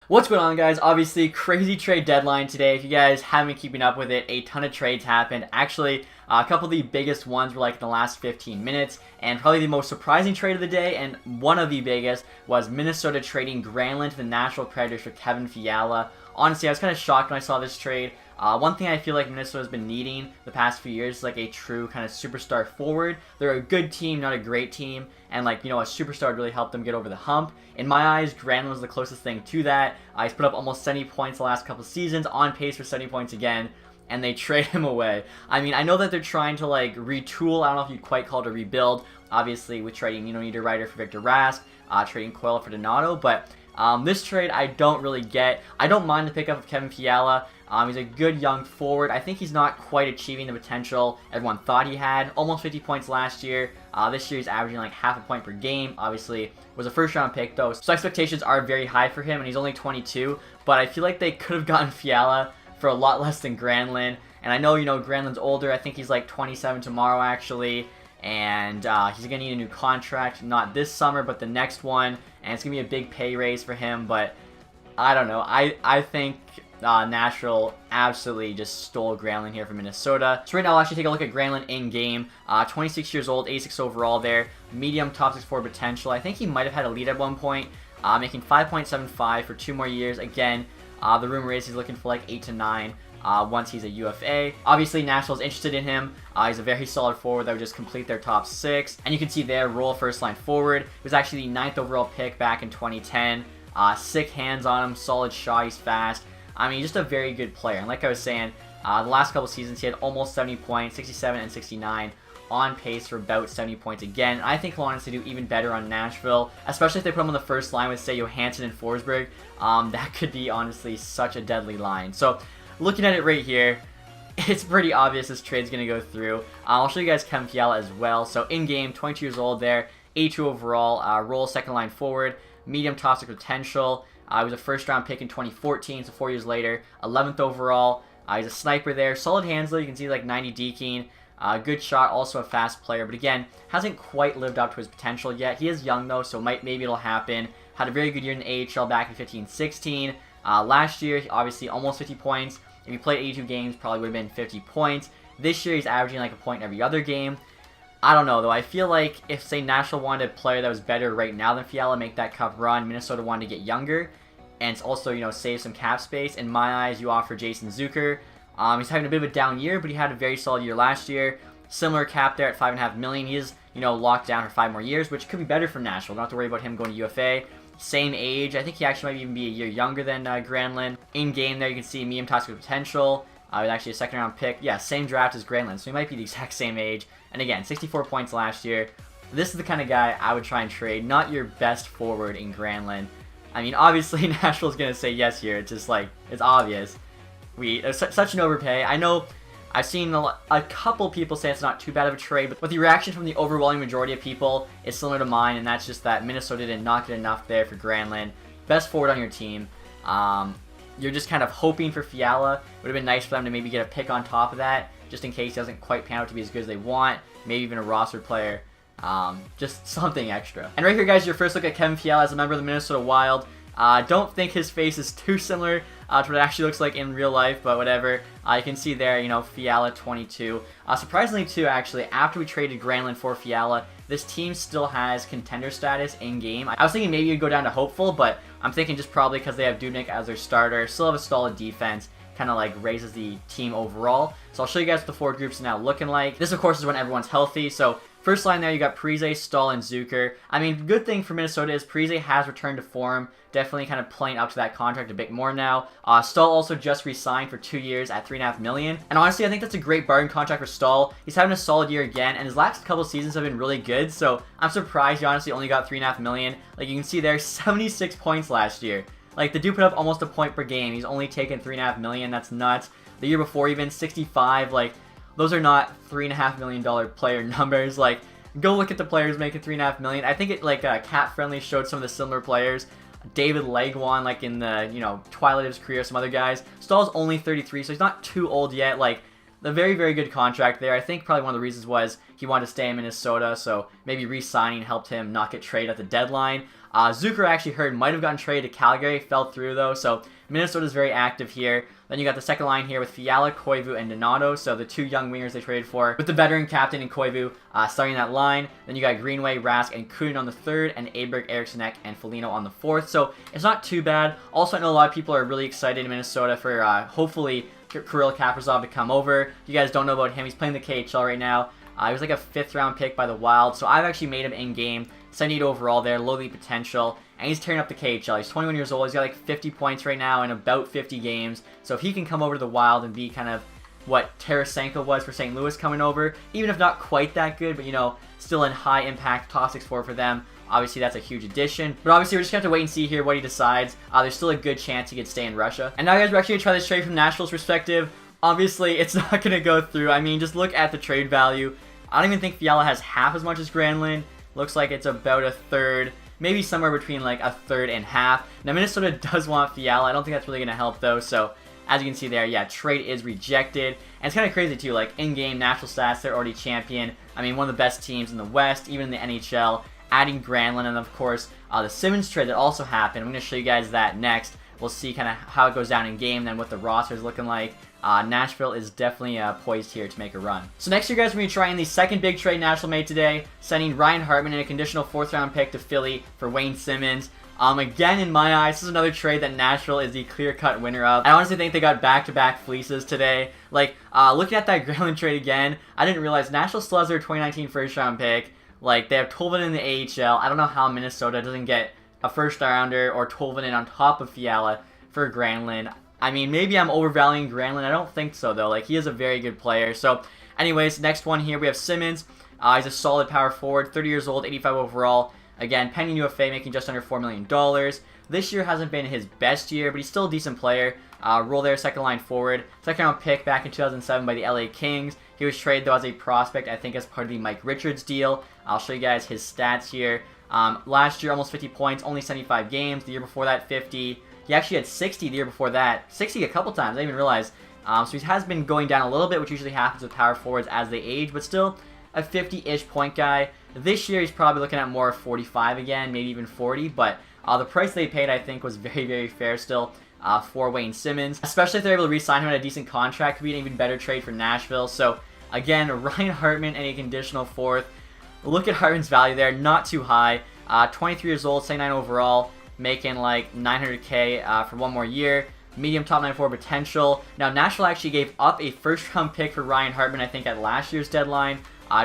What's going on, guys? Obviously, crazy trade deadline today. If you guys haven't been keeping up with it, a ton of trades happened. Actually, a couple of the biggest ones were like in the last 15 minutes, and probably the most surprising trade of the day, and one of the biggest, was Minnesota trading Granlund to the Nashville Predators for Kevin Fiala. Honestly, I was kind of shocked when I saw this trade. One thing I feel like Minnesota's been needing the past few years is like a true kind of superstar forward. They're a good team, not a great team, and like, you know, a superstar would really help them get over the hump. In my eyes, Granlund was the closest thing to that. He's put up almost 70 points the last couple seasons, on pace for 70 points again, and they trade him away. I mean, I know that they're trying to like retool. I don't know if you'd quite call it a rebuild. Obviously, with trading, you know, Niederreiter for Victor Rask, trading Coyle for Donato, but this trade I don't really get. I don't mind the pickup of Kevin Fiala. He's a good young forward. I think he's not quite achieving the potential everyone thought he had. Almost 50 points last year. This year he's averaging like half a point per game. Obviously, was a first-round pick though, so expectations are very high for him, and he's only 22. But I feel like they could have gotten Fiala for a lot less than Granlund. And I know, you know, Granlund's older. I think he's like 27 tomorrow, actually. And he's going to need a new contract, not this summer, but the next one. And it's going to be a big pay raise for him, but I don't know. I think Nashville absolutely just stole Granlund here from Minnesota. So right now, I'll actually take a look at Granlund in-game. 26 years old, 86 overall there. Medium top 6 forward potential. I think he might have had a lead at one point, making 5.75 for 2 more years. Again, the rumor is he's looking for like 8 to 9 once he's a UFA. Obviously, Nashville's interested in him. He's a very solid forward that would just complete their top 6. And you can see there, role first line forward. He was actually the 9th overall pick back in 2010. Sick hands on him, solid shot, he's fast. I mean, just a very good player. And like I was saying, the last couple seasons, he had almost 70 points, 67 and 69, on pace for about 70 points again. I think he'll honestly do even better on Nashville, especially if they put him on the first line with, say, Johansson and Forsberg. That could be, honestly, such a deadly line. So, looking at it right here, it's pretty obvious this trade's going to go through. I'll show you guys Kevin Fiala as well. So, in-game, 22 years old there, 82 overall, role second line forward, medium top 6 potential. He was a first-round pick in 2014, so 4 years later. 11th overall. He's a sniper there. Solid hands, though. You can see like 90 deking. Good shot, also a fast player. But again, hasn't quite lived up to his potential yet. He is young, though, so maybe it'll happen. Had a very good year in the AHL back in 15-16. Last year, obviously, almost 50 points. If he played 82 games, probably would have been 50 points. This year, he's averaging like a point every other game. I don't know, though. I feel like if, say, Nashville wanted a player that was better right now than Fiala, make that cup run, Minnesota wanted to get younger, and also, you know, save some cap space. In my eyes, you offer Jason Zucker. He's having a bit of a down year, but he had a very solid year last year. Similar cap there at $5.5 million. He is, you know, locked down for 5 more years, which could be better for Nashville. Don't have to worry about him going to UFA. Same age. I think he actually might even be a year younger than Granlund. In game there, you can see medium toxic potential. With actually a second-round pick. Yeah, same draft as Granlund, so he might be the exact same age. And again, 64 points last year. This is the kind of guy I would try and trade, not your best forward in Granlund. I mean, obviously, Nashville's going to say yes here. It's just like, it's obvious. Such an overpay. I know I've seen a couple people say it's not too bad of a trade, but the reaction from the overwhelming majority of people is similar to mine, and that's just that Minnesota did not get enough there for Granlund. Best forward on your team. You're just kind of hoping for Fiala. Would have been nice for them to maybe get a pick on top of that, just in case he doesn't quite pan out to be as good as they want. Maybe even a roster player. Just something extra. And right here, guys, your first look at Kevin Fiala as a member of the Minnesota Wild. Don't think his face is too similar to what it actually looks like in real life, but whatever. You can see there, you know, Fiala 22. Surprisingly, too, actually, after we traded Granlund for Fiala, this team still has contender status in-game. I was thinking maybe it'd go down to hopeful, but I'm thinking just probably because they have Dubnyk as their starter, still have a solid defense, kind of like raises the team overall. So I'll show you guys what the forward groups are now looking like. This, of course, is when everyone's healthy, so first line there, you got Parise, Stahl, and Zucker. I mean, good thing for Minnesota is Parise has returned to form. Definitely kind of playing up to that contract a bit more now. Stahl also just re-signed for 2 years at $3.5 million. And honestly, I think that's a great bargain contract for Stahl. He's having a solid year again, and his last couple seasons have been really good. So I'm surprised he honestly only got $3.5 million. Like you can see there, 76 points last year. Like the dude put up almost a point per game. He's only taken $3.5 million. That's nuts. The year before, even 65. Like those are not $3.5 million player numbers. Like go look at the players making $3.5 million. I think it like Cat Friendly showed some of the similar players. David Legwan, like in the, you know, twilight of his career, some other guys. Stahl's only 33, so he's not too old yet. Like, the very, very good contract there. I think probably one of the reasons was he wanted to stay in Minnesota, so maybe re-signing helped him not get traded at the deadline. Zucker actually heard might have gotten traded to Calgary, fell through though, so Minnesota's very active here. Then you got the second line here with Fiala, Koivu, and Donato, so the 2 young wingers they traded for, with the veteran captain in Koivu starting that line. Then you got Greenway, Rask, and Kunin on the third, and Aberg, Eriksson, and Foligno on the fourth, so it's not too bad. Also, I know a lot of people are really excited in Minnesota for hopefully Kirill Kaprizov to come over. If you guys don't know about him, he's playing the KHL right now. He was like a 5th round pick by the Wild, so I've actually made him in-game, 78 overall there, low league potential, and he's tearing up the KHL. He's 21 years old, he's got like 50 points right now in about 50 games, so if he can come over to the Wild and be kind of what Tarasenko was for St. Louis coming over, even if not quite that good, but you know, still in high impact top 6 forward for them, obviously that's a huge addition. But obviously we're just going to have to wait and see here what he decides. There's still a good chance he could stay in Russia. And now guys, we're actually going to try this trade from Nashville's perspective. Obviously, it's not going to go through. I mean, just look at the trade value. I don't even think Fiala has half as much as Granlund. Looks like it's about a third, maybe somewhere between like a third and half. Now, Minnesota does want Fiala. I don't think that's really going to help, though. So, as you can see there, yeah, trade is rejected. And it's kind of crazy, too. Like, in-game Nashville stats, they're already champion. I mean, one of the best teams in the West, even in the NHL. Adding Granlund, and of course, the Simmonds trade that also happened. I'm going to show you guys that next. We'll see kind of how it goes down in game, then what the roster is looking like. Nashville is definitely poised here to make a run. So next year, guys, we're going to be trying the second big trade Nashville made today, sending Ryan Hartman in a conditional 4th round pick to Philly for Wayne Simmonds. Again, in my eyes, this is another trade that Nashville is the clear-cut winner of. I honestly think they got back-to-back fleeces today. Like, looking at that Granlund trade again, I didn't realize Nashville still has their 2019 first-round pick. Like, they have Tolvanen in the AHL. I don't know how Minnesota doesn't get a first-rounder or Tolvanen on top of Fiala for Granlund. I mean, maybe I'm overvaluing Granlund. I don't think so, though. Like, he is a very good player. So, anyways, next one here, we have Simmonds. He's a solid power forward, 30 years old, 85 overall. Again, pending UFA, making just under $4 million. This year hasn't been his best year, but he's still a decent player. Role there, second line forward. Second round pick back in 2007 by the LA Kings. He was traded, though, as a prospect, I think, as part of the Mike Richards deal. I'll show you guys his stats here. Last year, almost 50 points, only 75 games. The year before that, 50. He actually had 60 the year before that. 60 a couple times, I didn't even realize. So he has been going down a little bit, which usually happens with power forwards as they age, but still a 50-ish point guy. This year, he's probably looking at more 45 again, maybe even 40, but the price they paid, I think, was very, very fair still for Wayne Simmonds. Especially if they're able to re-sign him at a decent contract, could be an even better trade for Nashville. So, again, Ryan Hartman and a conditional 4th. Look at Hartman's value there, not too high. 23 years old, 79 overall, making like $900K for 1 more year. Medium top 9 forward potential. Now, Nashville actually gave up a first-round pick for Ryan Hartman, I think, at last year's deadline.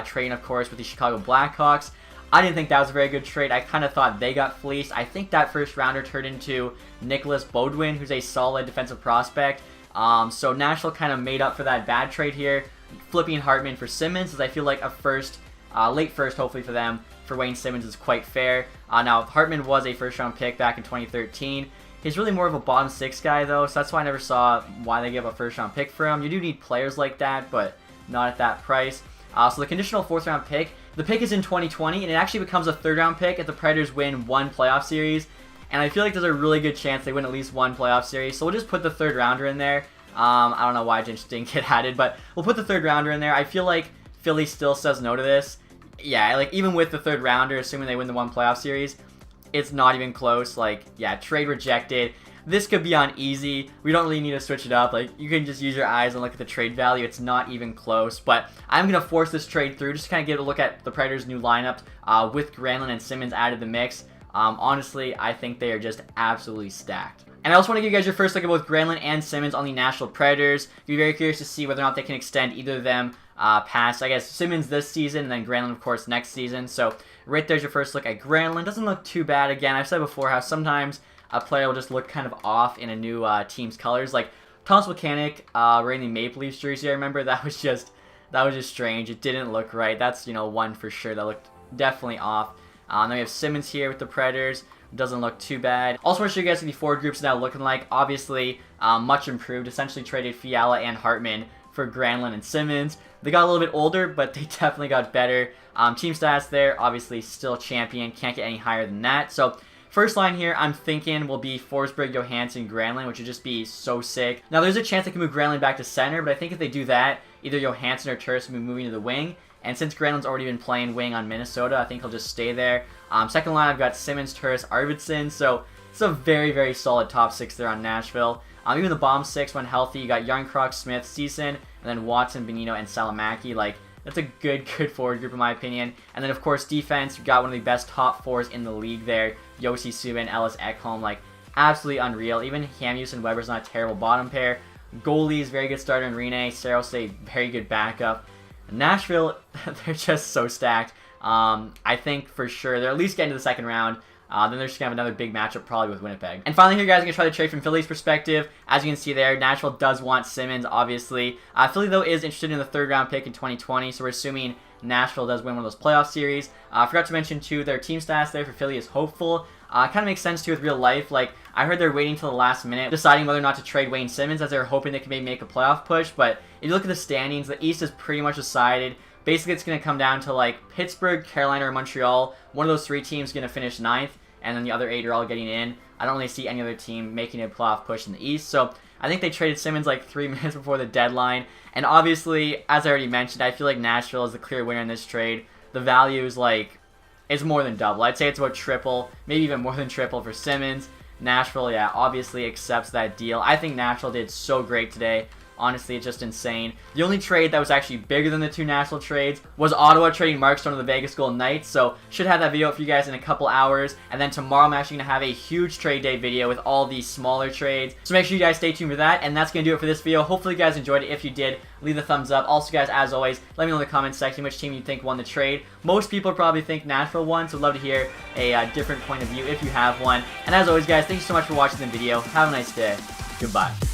Trading, of course, with the Chicago Blackhawks. I didn't think that was a very good trade. I kind of thought they got fleeced. I think that first rounder turned into Nicholas Beaudoin, who's a solid defensive prospect. So Nashville kind of made up for that bad trade here, flipping Hartman for Simmonds, as I feel like a first, late first, hopefully for them, for Wayne Simmonds is quite fair. Now, Hartman was a first-round pick back in 2013. He's really more of a bottom 6 guy, though, so that's why I never saw why they gave a first-round pick for him. You do need players like that, but not at that price. So the conditional 4th round pick, the pick is in 2020, and it actually becomes a 3rd round pick if the Predators win 1 playoff series. And I feel like there's a really good chance they win at least 1 playoff series. So we'll just put the 3rd rounder in there. I don't know why it didn't get added, but we'll put the 3rd rounder in there. I feel like Philly still says no to this. Yeah, like even with the 3rd rounder, assuming they win the 1 playoff series, it's not even close. Like, yeah, trade rejected. This could be on easy. We don't really need to switch it up. Like, you can just use your eyes and look at the trade value. It's not even close. But I'm going to force this trade through just to kind of get a look at the Predators' new lineup with Granlund and Simmonds added to the mix. Honestly, I think they are just absolutely stacked. And I also want to give you guys your first look at both Granlund and Simmonds on the Nashville Predators. You'll be very curious to see whether or not they can extend either of them past, I guess, Simmonds this season and then Granlund, of course, next season. So right there's your first look at Granlund. Doesn't look too bad. Again, I've said before how sometimes a player will just look kind of off in a new team's colors. Like Thomas Plekanec wearing the Maple Leafs jersey, I remember that was just strange. It didn't look right. That's, you know, one for sure that looked definitely off. Then we have Simmonds here with the Predators. Doesn't look too bad. Also want to show you guys what the forward groups now looking like. Obviously, much improved. Essentially traded Fiala and Hartman for Granlund and Simmonds. They got a little bit older, but they definitely got better. Team stats there, obviously still champion. Can't get any higher than that. So first line here, I'm thinking will be Forsberg, Johansson, Granlund, which would just be so sick. Now, there's a chance they can move Granlund back to center, but I think if they do that, either Johansson or Turris will be moving to the wing. And since Granlund's already been playing wing on Minnesota, I think he'll just stay there. Second line, I've got Simmonds, Turris, Arvidsson. So it's a very, very solid top 6 there on Nashville. Even the bottom 6 when healthy, you got Yarncroc, Smith, Season, and then Watson, Bonino, and Salamaki. Like, that's a good forward group in my opinion. And then, of course, defense, you've got one of the best top 4s in the league there. Yossi Subban, Ellis Ekholm, like, absolutely unreal. Even Hamhuis and Weber's not a terrible bottom pair. Goalies, very good starter in Rene. Saros, a very good backup. Nashville, they're just so stacked. I think for sure they're at least getting to the second round. Then they're just going to have another big matchup probably with Winnipeg. And finally here, guys, I'm going to try to trade from Philly's perspective. As you can see there, Nashville does want Simmonds, obviously. Philly, though, is interested in the 3rd round pick in 2020, so we're assuming Nashville does win one of those playoff series. I forgot to mention, too, their team stats there for Philly is hopeful. Kind of makes sense, too, with real life. Like, I heard they're waiting till the last minute, deciding whether or not to trade Wayne Simmonds, as they're hoping they can maybe make a playoff push. But if you look at the standings, the East is pretty much decided. Basically, it's going to come down to, like, Pittsburgh, Carolina, or Montreal. One of those 3 teams is going to finish 9th. And then the other 8 are all getting in. I don't really see any other team making a playoff push in the East. So I think they traded Simmonds like 3 minutes before the deadline. And obviously, as I already mentioned, I feel like Nashville is the clear winner in this trade. The value is like, it's more than double. I'd say it's about triple, maybe even more than triple for Simmonds. Nashville, yeah, obviously accepts that deal. I think Nashville did so great today. Honestly, it's just insane. The only trade that was actually bigger than the 2 Nashville trades was Ottawa trading Markstrom to the Vegas Golden Knights. So, should have that video up for you guys in a couple hours. And then tomorrow, I'm actually going to have a huge trade day video with all these smaller trades. So, make sure you guys stay tuned for that. And that's going to do it for this video. Hopefully, you guys enjoyed it. If you did, leave a thumbs up. Also, guys, as always, let me know in the comments section which team you think won the trade. Most people probably think Nashville won, so I'd love to hear a different point of view if you have one. And as always, guys, thank you so much for watching the video. Have a nice day. Goodbye.